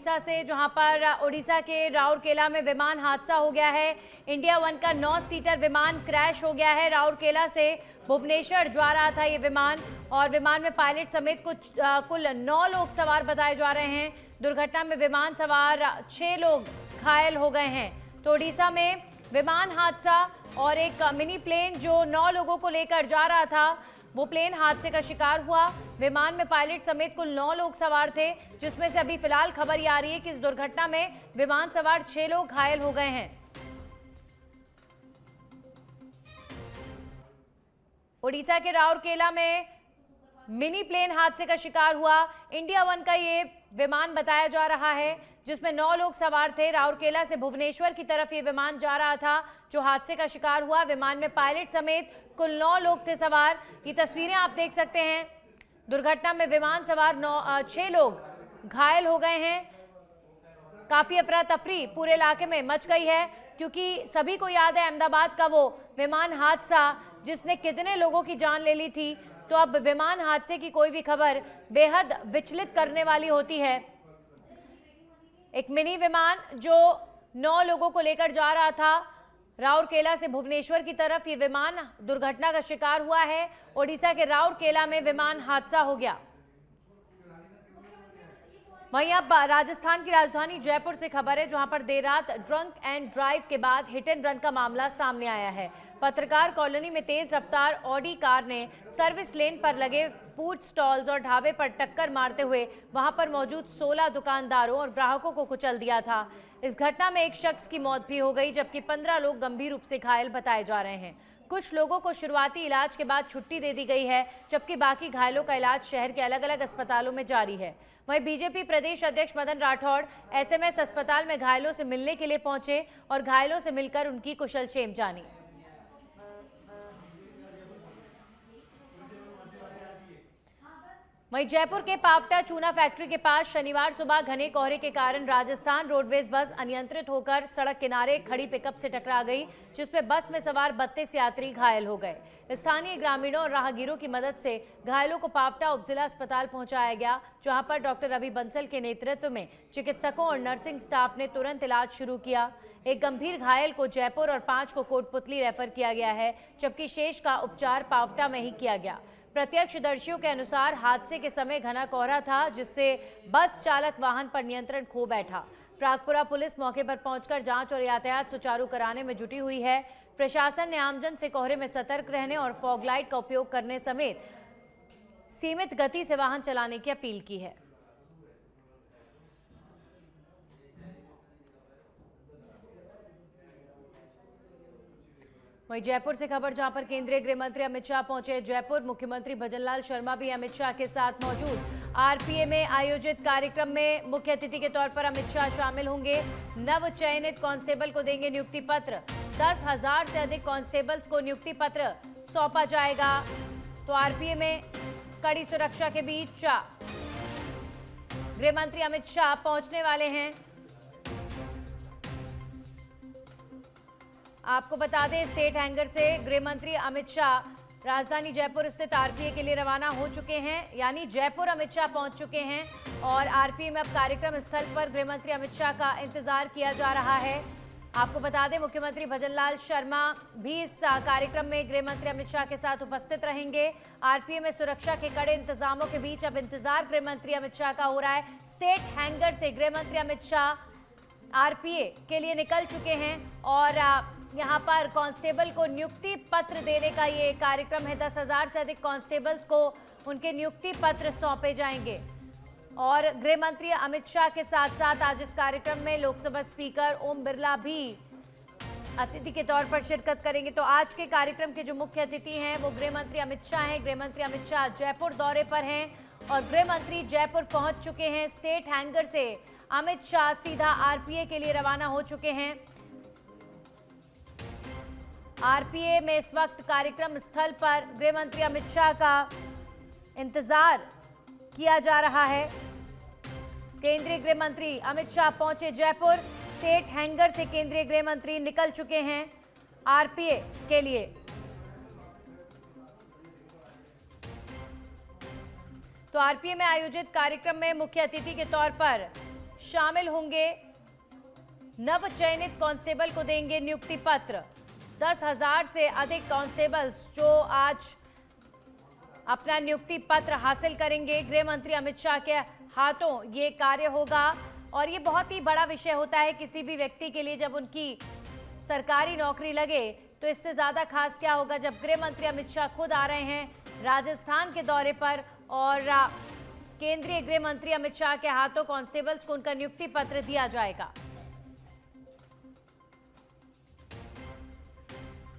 उड़ीसा से, जहां पर उड़ीसा के राउरकेला में विमान हादसा हो गया है। इंडिया वन का 9 सीटर विमान क्रैश हो गया है। राउरकेला से भुवनेश्वर जा रहा था ये विमान और विमान में पायलट समेत कुल 9 लोग सवार बताए जा रहे हैं। दुर्घटना में विमान सवार 6 लोग घायल हो गए हैं। तो उड़ीसा में विमान हादसा और एक मिनी प्लेन जो 9 लोगों को लेकर जा रहा था, वो प्लेन हादसे का शिकार हुआ। विमान में पायलट समेत कुल 9 लोग सवार थे, जिसमें से अभी फिलहाल खबर ये आ रही है कि इस दुर्घटना में विमान सवार 6 लोग घायल हो गए हैं। उड़ीसा के राउरकेला में मिनी प्लेन हादसे का शिकार हुआ। इंडिया वन का ये विमान बताया जा रहा है, जिसमें 9 लोग सवार थे। राउरकेला से भुवनेश्वर की तरफ ये विमान जा रहा था जो हादसे का शिकार हुआ। विमान में पायलट समेत कुल 9 लोग थे सवार। ये तस्वीरें आप देख सकते हैं। दुर्घटना में विमान सवार 6 लोग घायल हो गए हैं। काफी अफरा तफरी पूरे इलाके में मच गई है, क्योंकि सभी को याद है अहमदाबाद का वो विमान हादसा जिसने कितने लोगों की जान ले ली थी। तो अब विमान हादसे की कोई भी खबर बेहद विचलित करने वाली होती है। एक मिनी विमान जो 9 लोगों को लेकर जा रहा था राउरकेला से भुवनेश्वर की तरफ, ये विमान दुर्घटना का शिकार हुआ है। ओडिशा के राउरकेला में विमान हादसा हो गया। वहीं अब राजस्थान की राजधानी जयपुर से खबर है, जहां पर देर रात ड्रंक एंड ड्राइव के बाद हिट एंड रन का मामला सामने आया है। पत्रकार कॉलोनी में तेज रफ्तार ऑडी कार ने सर्विस लेन पर लगे फूड स्टॉल्स और ढाबे पर टक्कर मारते हुए वहां पर मौजूद 16 दुकानदारों और ग्राहकों को कुचल दिया था। इस घटना में एक शख्स की मौत भी हो गई, जबकि 15 लोग गंभीर रूप से घायल बताए जा रहे हैं। कुछ लोगों को शुरुआती इलाज के बाद छुट्टी दे दी गई है, जबकि बाकी घायलों का इलाज शहर के अलग अलग अस्पतालों में जारी है। वहीं बीजेपी प्रदेश अध्यक्ष मदन राठौड़ एसएमएस अस्पताल में घायलों से मिलने के लिए पहुंचे और घायलों से मिलकर उनकी कुशलक्षेम जानी। वहीं जयपुर के पावटा चूना फैक्ट्री के पास शनिवार सुबह घने कोहरे के कारण राजस्थान रोडवेज बस अनियंत्रित होकर सड़क किनारे खड़ी पिकअप से टकरा गई, जिसमें बस में सवार 32 यात्री घायल हो गए। स्थानीय ग्रामीणों और राहगीरों की मदद से घायलों को पावटा उपजिला अस्पताल पहुंचाया गया, जहां पर डॉक्टर रवि बंसल के नेतृत्व में चिकित्सकों और नर्सिंग स्टाफ ने तुरंत इलाज शुरू किया। एक गंभीर घायल को जयपुर और 5 को कोटपुतली रेफर किया गया है, जबकि शेष का उपचार पावटा में ही किया गया। प्रत्यक्षदर्शियों के अनुसार हादसे के समय घना कोहरा था, जिससे बस चालक वाहन पर नियंत्रण खो बैठा। प्रागपुरा पुलिस मौके पर पहुंचकर जांच और यातायात सुचारू कराने में जुटी हुई है। प्रशासन ने आमजन से कोहरे में सतर्क रहने और फॉग लाइट का उपयोग करने समेत सीमित गति से वाहन चलाने की अपील की है। वहीं जयपुर से खबर, जहां पर केंद्रीय गृह मंत्री अमित शाह पहुंचे जयपुर। मुख्यमंत्री भजनलाल शर्मा भी अमित शाह के साथ मौजूद। आरपीए में आयोजित कार्यक्रम में मुख्य अतिथि के तौर पर अमित शाह शामिल होंगे। नव चयनित कांस्टेबल को देंगे नियुक्ति पत्र। 10,000 से अधिक कांस्टेबल्स को नियुक्ति पत्र सौंपा जाएगा। तो आरपीए में कड़ी सुरक्षा के बीच गृह मंत्री अमित शाह पहुंचने वाले हैं। आपको बता दें, स्टेट हैंगर से गृह मंत्री अमित शाह राजधानी जयपुर स्थित आरपीए के लिए रवाना हो चुके हैं, यानी जयपुर अमित शाह पहुंच चुके हैं और आरपीए में अब कार्यक्रम स्थल पर गृह मंत्री अमित शाह का इंतजार किया जा रहा है। आपको बता दें, मुख्यमंत्री भजनलाल शर्मा भी इस कार्यक्रम में गृह मंत्री अमित शाह के साथ उपस्थित रहेंगे। आरपीए में सुरक्षा के कड़े इंतजामों के बीच अब इंतजार गृह मंत्री अमित शाह का हो रहा है। स्टेट हैंगर से गृह मंत्री अमित शाह आरपीए के लिए निकल चुके हैं और यहाँ पर कांस्टेबल को नियुक्ति पत्र देने का ये कार्यक्रम है। 10,000 से अधिक कांस्टेबल्स को उनके नियुक्ति पत्र सौंपे जाएंगे। और गृह मंत्री अमित शाह के साथ साथ आज इस कार्यक्रम में लोकसभा स्पीकर ओम बिरला भी अतिथि के तौर पर शिरकत करेंगे। तो आज के कार्यक्रम के जो मुख्य अतिथि हैं वो गृह मंत्री अमित शाह हैं। गृह मंत्री अमित शाह जयपुर दौरे पर हैं और गृह मंत्री जयपुर पहुंच चुके हैं। स्टेट हैंगर से अमित शाह सीधा आरपीए के लिए रवाना हो चुके हैं। आरपीए में इस वक्त कार्यक्रम स्थल पर गृह मंत्री अमित शाह का इंतजार किया जा रहा है। केंद्रीय गृह मंत्री अमित शाह पहुंचे जयपुर। स्टेट हैंगर से केंद्रीय गृह मंत्री निकल चुके हैं आरपीए के लिए। तो आरपीए में आयोजित कार्यक्रम में मुख्य अतिथि के तौर पर शामिल होंगे, नव चयनित कांस्टेबल को देंगे नियुक्ति पत्र। 10,000 से अधिक कांस्टेबल्स जो आज अपना नियुक्ति पत्र हासिल करेंगे, गृह मंत्री अमित शाह के हाथों ये कार्य होगा। और ये बहुत ही बड़ा विषय होता है किसी भी व्यक्ति के लिए, जब उनकी सरकारी नौकरी लगे। तो इससे ज्यादा खास क्या होगा जब गृह मंत्री अमित शाह खुद आ रहे हैं राजस्थान के दौरे पर, और केंद्रीय गृह मंत्री अमित शाह के हाथों कांस्टेबल्स को उनका नियुक्ति पत्र दिया जाएगा।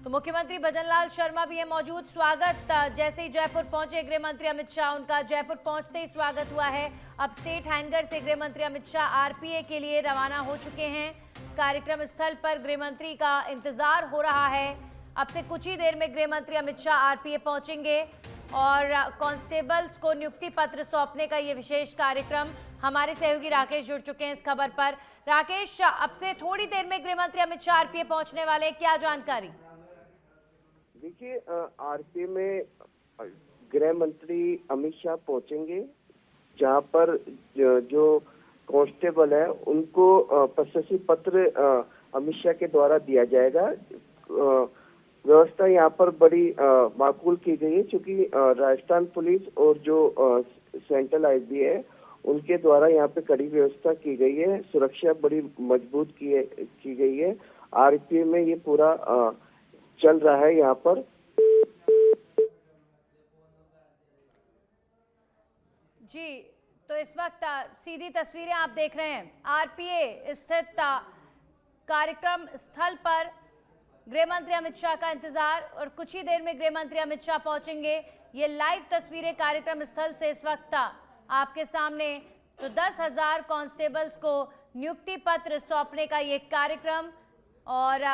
तो मुख्यमंत्री भजनलाल शर्मा भी है मौजूद। स्वागत, जैसे ही जयपुर पहुंचे गृह मंत्री अमित शाह, उनका जयपुर पहुंचते ही स्वागत हुआ है। अब स्टेट हैंगर से गृह मंत्री अमित शाह आरपीए के लिए रवाना हो चुके हैं। कार्यक्रम स्थल पर गृह मंत्री का इंतजार हो रहा है। अब से कुछ ही देर में गृह मंत्री अमित शाह आरपीए पहुंचेंगे और कांस्टेबल्स को नियुक्ति पत्र सौंपने का ये विशेष कार्यक्रम। हमारे सहयोगी राकेश जुड़ चुके हैं इस खबर पर। राकेश, अब से थोड़ी देर में गृह मंत्री अमित शाह आरपीए पहुंचने वाले, क्या जानकारी? देखिए, आरपीए में गृह मंत्री अमित शाह पहुंचेंगे, जहां पर जो कांस्टेबल है उनको प्रशस्ति पत्र अमित शाह के द्वारा दिया जाएगा। व्यवस्था यहाँ पर बड़ी माकूल की गई है, क्योंकि राजस्थान पुलिस और जो सेंट्रल आईबी है उनके द्वारा यहाँ पे कड़ी व्यवस्था की गई है। सुरक्षा बड़ी मजबूत की गई है। आरपीए में ये पूरा चल रहा है यहाँ पर। जी, तो इस वक्त सीधी तस्वीरें आप देख रहे हैं आरपीए स्थित कार्यक्रम स्थल पर। गृह मंत्री अमित शाह का इंतजार, और कुछ ही देर में गृह मंत्री अमित शाह पहुंचेंगे। ये लाइव तस्वीरें कार्यक्रम स्थल से इस वक्त आपके सामने। तो 10,000 कांस्टेबल्स को नियुक्ति पत्र सौंपने का ये कार्यक्रम, और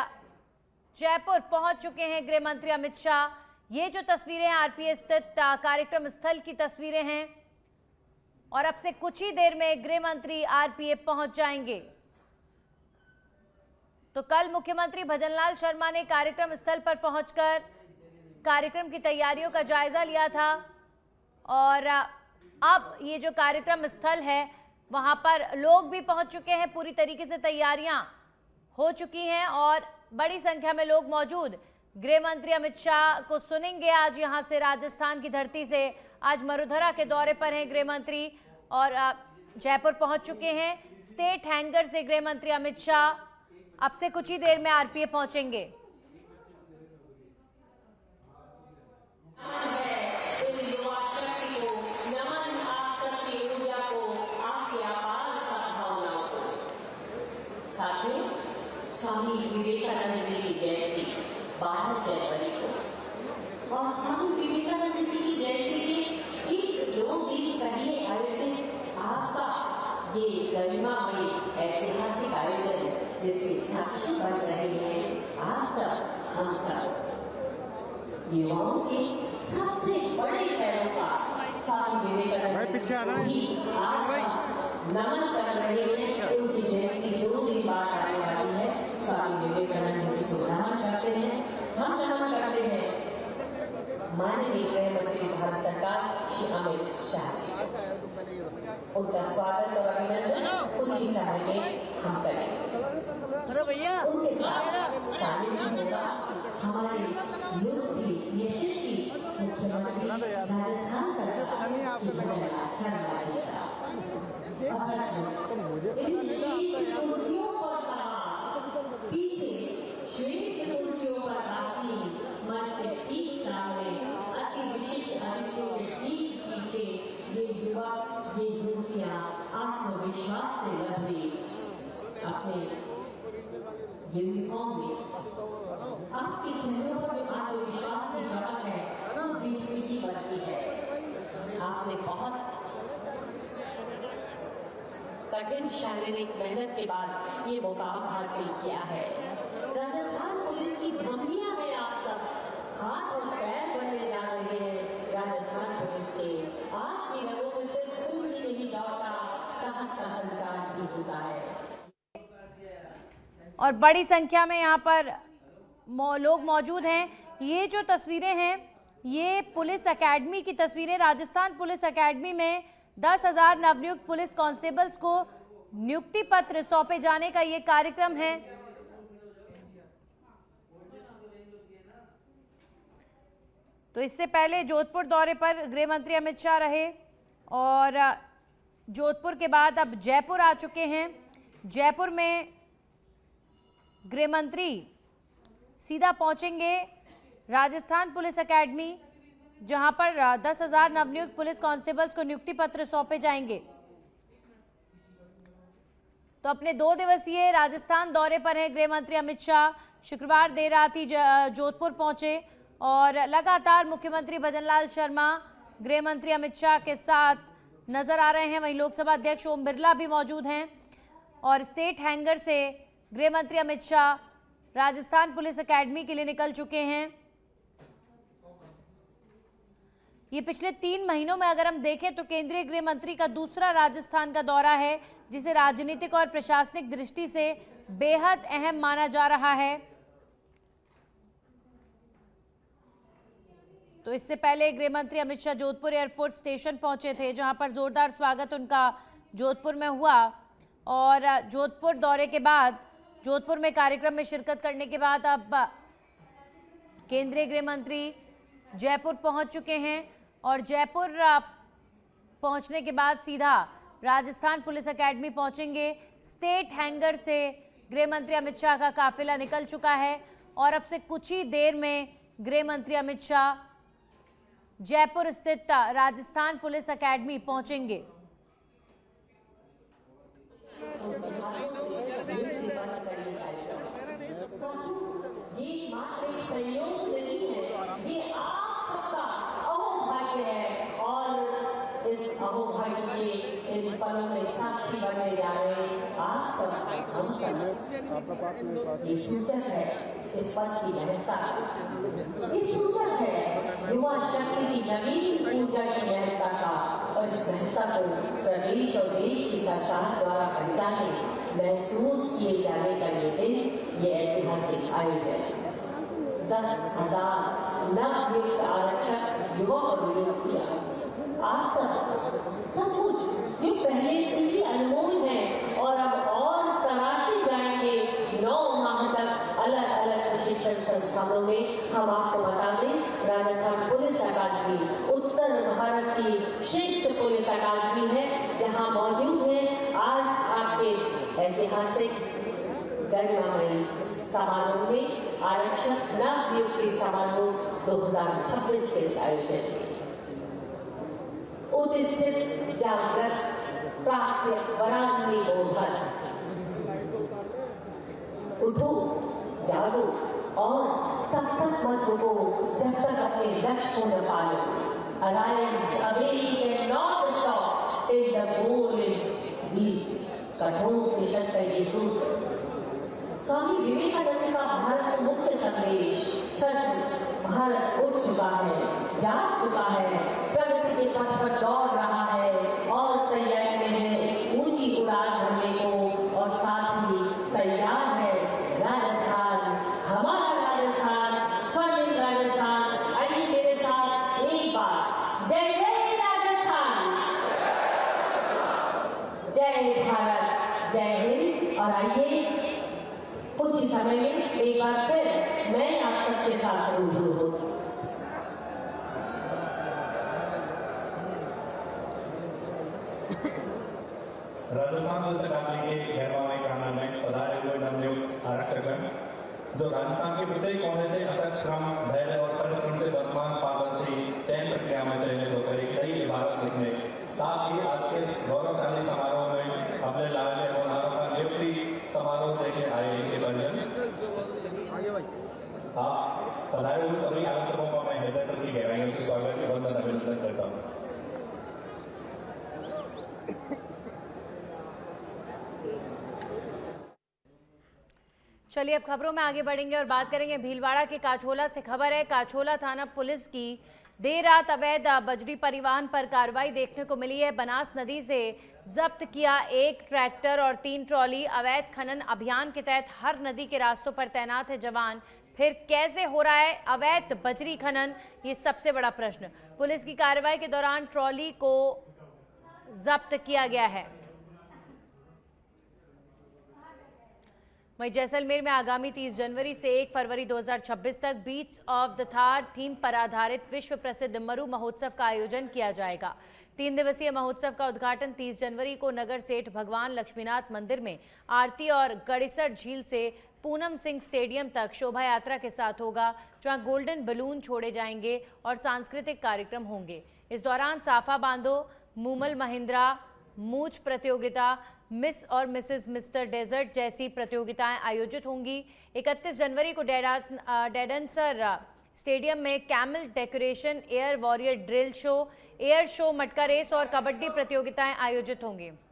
जयपुर पहुंच चुके हैं गृह मंत्री अमित शाह। ये जो तस्वीरें हैं आरपीए स्थित कार्यक्रम स्थल की तस्वीरें हैं, और अब से कुछ ही देर में गृह मंत्री आरपीए पहुंच जाएंगे। तो कल मुख्यमंत्री भजनलाल शर्मा ने कार्यक्रम स्थल पर पहुंचकर कार्यक्रम की तैयारियों का जायजा लिया था, और अब ये जो कार्यक्रम स्थल है वहां पर लोग भी पहुंच चुके हैं। पूरी तरीके से तैयारियां हो चुकी हैं और बड़ी संख्या में लोग मौजूद गृह मंत्री अमित शाह को सुनेंगे। आज यहां से राजस्थान की धरती से आज मरुधरा के दौरे पर हैं गृह मंत्री, और जयपुर पहुंच चुके हैं। स्टेट हैंगर से गृह मंत्री अमित शाह अब से कुछ ही देर में आरपीए पहुंचेंगे। स्वामी विवेकानंद जी की जयंती 12 जनवरी को, और स्वामी विवेकानंद जी की जयंती के ठीक 2 दिन पहले आयोजित आपका ये गरिमामयी ऐतिहासिक आयोजन, जिसके साक्षी बन रहे हैं आप सब, हम सब युवाओं के सबसे बड़े पैरोकार स्वामी विवेकानंद जी को आज नमन कर रहे हैं। उनकी जयंती 2 दिन बाद आने वाली है। स्वामी विवेकानंद जी को नमन करते हैं, हम नमन करते हैं माननीय गृह मंत्री भारत सरकार श्री अमित शाह। उनका स्वागत और अभिनंदन कुछ ही समय में हम करेंगे। उनके साथ शामिल होगा हमारे लोकप्रिय यशस्वी मुख्यमंत्री राजस्थान सरकार भजनलाल शर्मा जी का। कुर्सियों पर पीछे श्वेत कुर्सियों पर आसीन मंच के ठीक सामने अति विशिष्ट अतिथियों के ठीक पीछे ये युवक, ये युवतियां आत्मविश्वास से लबरेज अपने यूनिफॉर्म में, आपके चेहरों पर जो आत्मविश्वास की झलक है वो दिखती ही बनती है। आपने बहुत कठिन शारीरिक मेहनत के बाद ये मुकाम हासिल किया है। राजस्थान पुलिस की धमनियां हैं आप सब, हाथ और पैर बनने जा रहे हैं राजस्थान पुलिस के। आपकी रगों में सिर्फ खून ही नहीं दौड़ता, साहस का संचार भी होता है। और बड़ी संख्या में यहाँ पर लोग मौजूद हैं। ये जो तस्वीरें हैं ये पुलिस एकेडमी की तस्वीरें। राजस्थान पुलिस एकेडमी में 10,000 नवनियुक्त पुलिस कांस्टेबल्स को नियुक्ति पत्र सौंपे जाने का ये कार्यक्रम है। तो इससे पहले जोधपुर दौरे पर गृह मंत्री अमित शाह रहे और जोधपुर के बाद अब जयपुर आ चुके हैं। जयपुर में गृह मंत्री सीधा पहुंचेंगे राजस्थान पुलिस एकेडमी, जहां पर 10,000 नवनियुक्त पुलिस कांस्टेबल्स को नियुक्ति पत्र सौंपे जाएंगे। तो अपने 2 दिवसीय राजस्थान दौरे पर हैं गृह मंत्री अमित शाह। शुक्रवार देर रात ही जोधपुर पहुंचे और लगातार मुख्यमंत्री भजनलाल शर्मा गृह मंत्री अमित शाह के साथ नजर आ रहे हैं। वहीं लोकसभा अध्यक्ष ओम बिरला भी मौजूद हैं और स्टेट हैंगर से गृह मंत्री अमित शाह राजस्थान पुलिस एकेडमी के लिए निकल चुके हैं। ये पिछले 3 महीनों में अगर हम देखें तो केंद्रीय गृह मंत्री का दूसरा राजस्थान का दौरा है, जिसे राजनीतिक और प्रशासनिक दृष्टि से बेहद अहम माना जा रहा है। तो इससे पहले गृह मंत्री अमित शाह जोधपुर एयरफोर्स स्टेशन पहुंचे थे, जहां पर जोरदार स्वागत उनका जोधपुर में हुआ और जोधपुर दौरे के बाद, जोधपुर में कार्यक्रम में शिरकत करने के बाद अब केंद्रीय गृह मंत्री जयपुर पहुंच चुके हैं और जयपुर पहुंचने के बाद सीधा राजस्थान पुलिस एकेडमी पहुंचेंगे। स्टेट हैंगर से गृह मंत्री अमित शाह का काफिला निकल चुका है और अब से कुछ ही देर में गृह मंत्री अमित शाह जयपुर स्थित राजस्थान पुलिस एकेडमी पहुंचेंगे। ये मात्र एक संयोग नहीं है, ये आप सबका अहोभाग्य है और इस अहोभाग्य के इन पलों में साक्षी बनने जा रहे आप सब, हम सब। ये सूचक है इस पद की महत्ता, ये सूचक है युवा शक्ति की नवीन ऊर्जा की महत्ता का और इस महत्ता को प्रदेश और देश की सरकार द्वारा पहचाने महसूस किए जाने का ये दिन, ये ऐतिहासिक आयोजन। 10,000 नवनियुक्त आरक्षक युवा और नियुक्तियां आप सब सचमुच जो पहले से ही अनमोल हैं और अब और तराशे जाएंगे 9 माह तक अलग अलग प्रशिक्षण संस्थानों में। हम आपको बता दें, राजस्थान पुलिस अकादमी उत्तर भारत की श्रेष्ठ पुलिस अकादमी है, जहां मौजूद है आज आपके ऐतिहासिक गरिमामयी समारोह में आरक्षक नवनियुक्ति समारोह 2026 के इस आयोजन में उत्थित जागृत प्राप्य वरान्वी बोधन, उठो जागो और तब तक मत रुको जब तक अपने लक्ष्य को न पालो। Alliance avery can not stop till the goal is reached. कठोर मिशन का ये सूत्र स्वामी विवेकानंद का भारत मुक्त संदेश। सच भारत उठ चुका है, जाग चुका है, प्रगति के पथ पर दौड़ रहा है और तैयारी में है ऊंची उड़ान भरने को और साथ ही तैयार है राजस्थान, हमारा राजस्थान, स्वर्णिम राजस्थान। आइए मेरे साथ एक बार जय जय राजस्थान, जय भारत, जय हिंद। और आइए कुछ ही समय में एक बार फिर मैं आप सबके साथ रूबरू हूँ। राजस्थान पुलिस अकादमी के गैरमामय प्रांगण में पधारे हुए नवनियुक्त आरक्षक जो राजस्थान के प्रत्येक कोने से अथक श्रम, धैर्य और परिश्रम से वर्तमान पारदर्शी चयन प्रक्रिया में चयनित होकर एक नई इबारत लिखने, साथ ही आज के गौरवशाली समारोह में अपने लाडले होनहारों का नियुक्ति समारोह देखे आए इनके परिजन। आप पधारे हुए सभी आगंतुकों को मैं हृदय तक की गहराइयों से स्वागत एवं अभिनंदन करता हूँ। चलिए अब खबरों में आगे बढ़ेंगे और बात करेंगे भीलवाड़ा के काछोला से। खबर है काछोला थाना पुलिस की देर रात अवैध बजरी परिवहन पर कार्रवाई देखने को मिली है। बनास नदी से जब्त किया 1 ट्रैक्टर और 3 ट्रॉली। अवैध खनन अभियान के तहत हर नदी के रास्तों पर तैनात है जवान। फिर कैसे हो रहा है अवैध बजरी खनन, ये सबसे बड़ा प्रश्न। पुलिस की कार्रवाई के दौरान ट्रॉली को जब्त किया गया है। वहीं जैसलमेर में आगामी 30 जनवरी से 1 फरवरी 2026 तक beats of the Thar theme पर आधारित विश्व प्रसिद्ध मरु महोत्सव का आयोजन किया जाएगा। 3 दिवसीय महोत्सव का उद्घाटन 30 जनवरी को नगर सेठ भगवान लक्ष्मीनाथ मंदिर में आरती और गड़ीसर झील से पूनम सिंह स्टेडियम तक शोभा यात्रा के साथ होगा, जहां गोल्डन बलून छोड़े जाएंगे और सांस्कृतिक कार्यक्रम होंगे। इस दौरान साफा बांधो, मूमल महिंद्रा, मूछ प्रतियोगिता, मिस और मिसेस मिस्टर डेजर्ट जैसी प्रतियोगिताएं आयोजित होंगी। 31 जनवरी को डेडनसर स्टेडियम में camel decoration, air warrior drill show, air show, मटका रेस और कबड्डी प्रतियोगिताएं आयोजित होंगी।